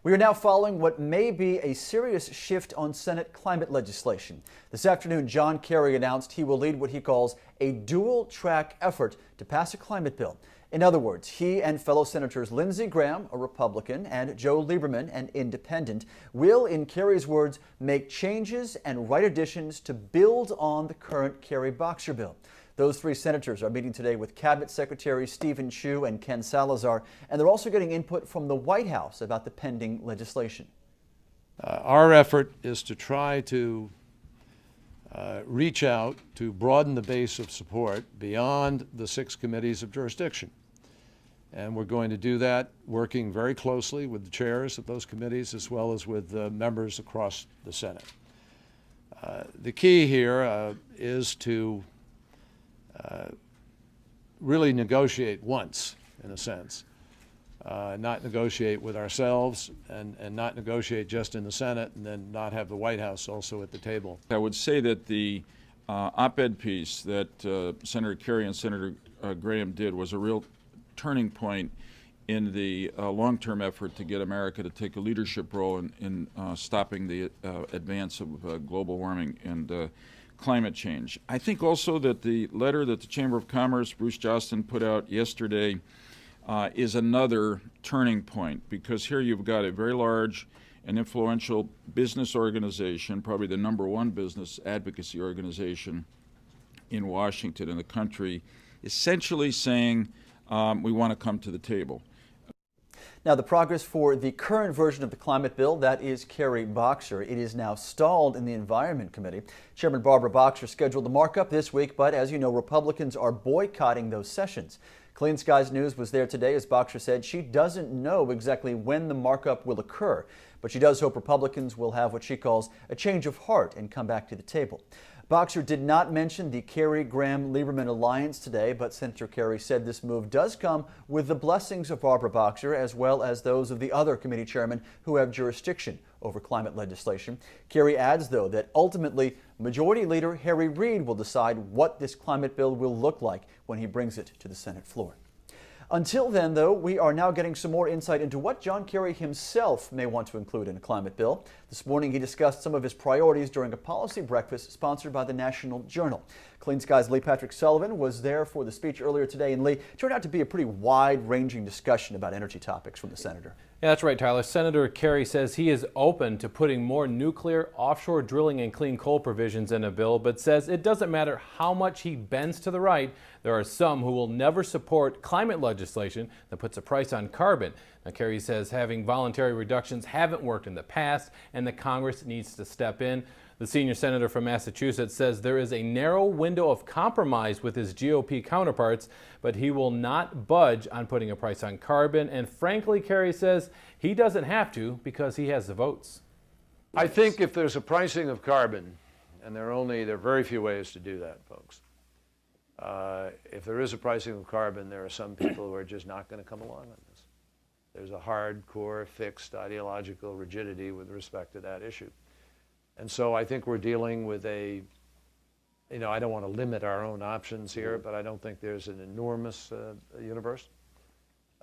We are now following what may be a serious shift on Senate climate legislation. This afternoon, John Kerry announced he will lead what he calls a dual-track effort to pass a climate bill. In other words, he and fellow Senators Lindsey Graham, a Republican, and Joe Lieberman, an independent, will, in Kerry's words, make changes and write additions to build on the current Kerry-Boxer bill. Those three senators are meeting today with Cabinet Secretaries Stephen Chu and Ken Salazar, and they're also getting input from the White House about the pending legislation. Our effort is to try to reach out to broaden the base of support beyond the 6 committees of jurisdiction. And we're going to do that working very closely with the chairs of those committees as well as with members across the Senate. The key here is to really negotiate once, in a sense, not negotiate with ourselves and not negotiate just in the Senate and then not have the White House also at the table. I would say that the op-ed piece that Senator Kerry and Senator Graham did was a real turning point in the long-term effort to get America to take a leadership role in stopping the advance of global warming and climate change. I think also that the letter that the Chamber of Commerce, Bruce Jostin, put out yesterday is another turning point, because here you've got a very large and influential business organization, probably the #1 business advocacy organization in Washington and the country, essentially saying we want to come to the table. Now, the progress for the current version of the climate bill, that is Kerry-Boxer, it is now stalled in the Environment Committee. Chairman Barbara Boxer scheduled the markup this week, but as you know, Republicans are boycotting those sessions. Clean Skies News was there today as Boxer said she doesn't know exactly when the markup will occur, but she does hope Republicans will have what she calls a change of heart and come back to the table. Boxer did not mention the Kerry-Graham-Lieberman alliance today, but Senator Kerry said this move does come with the blessings of Barbara Boxer as well as those of the other committee chairmen who have jurisdiction over climate legislation. Kerry adds, though, that ultimately Majority Leader Harry Reid will decide what this climate bill will look like when he brings it to the Senate floor. Until then, though, we are now getting some more insight into what John Kerry himself may want to include in a climate bill. This morning, he discussed some of his priorities during a policy breakfast sponsored by the National Journal. Clean Skies' Lee Patrick Sullivan was there for the speech earlier today, and Lee, it turned out to be a pretty wide-ranging discussion about energy topics from the senator. Yeah, that's right, Tyler. Senator Kerry says he is open to putting more nuclear, offshore drilling, and clean coal provisions in a bill, but says it doesn't matter how much he bends to the right. There are some who will never support climate legislation that puts a price on carbon. Now, Kerry says having voluntary reductions haven't worked in the past and that Congress needs to step in. The senior senator from Massachusetts says there is a narrow window of compromise with his GOP counterparts, but he will not budge on putting a price on carbon. And frankly, Kerry says he doesn't have to because he has the votes. I think if there's a pricing of carbon, and there are very few ways to do that, folks. If there is a pricing of carbon, there are some people who are just not going to come along on this. There's a hardcore, fixed ideological rigidity with respect to that issue. And so I think we're dealing with I don't want to limit our own options here, but I don't think there's an enormous universe.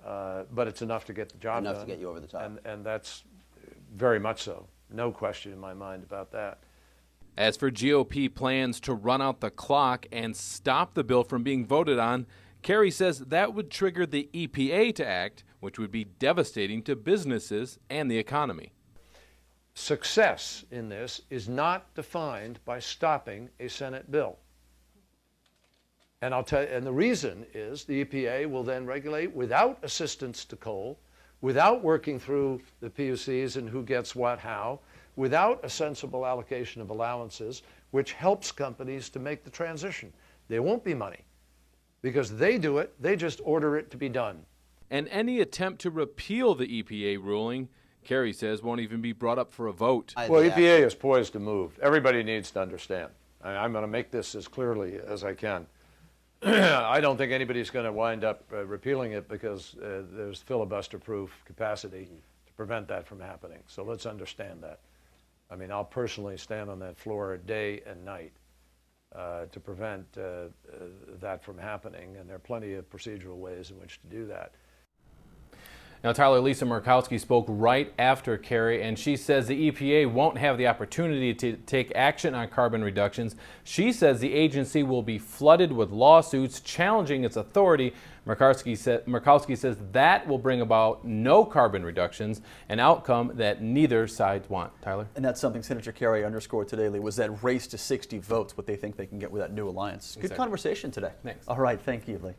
But it's enough to get the job done. Enough to get you over the top. And that's very much so. No question in my mind about that. As for GOP plans to run out the clock and stop the bill from being voted on, Kerry says that would trigger the EPA to act, which would be devastating to businesses and the economy. Success in this is not defined by stopping a Senate bill. And the reason is the EPA will then regulate without assistance to coal, without working through the PUCs and who gets what, how, without a sensible allocation of allowances, which helps companies to make the transition. There won't be money because they do it, they just order it to be done. And any attempt to repeal the EPA ruling, Kerry says, won't even be brought up for a vote. Well, EPA is poised to move. Everybody needs to understand. I'm going to make this as clearly as I can. I don't think anybody's going to wind up repealing it because there's filibuster-proof capacity to prevent that from happening. So let's understand that. I mean, I'll personally stand on that floor day and night to prevent that from happening, and there are plenty of procedural ways in which to do that. Now, Tyler, Lisa Murkowski spoke right after Kerry, and she says the EPA won't have the opportunity to take action on carbon reductions. She says the agency will be flooded with lawsuits challenging its authority. Murkowski says that will bring about no carbon reductions, an outcome that neither side want. Tyler? And that's something Senator Kerry underscored today, Lee, was that race to 60 votes, what they think they can get with that new alliance. Good conversation today. Thanks. All right, thank you, Lee.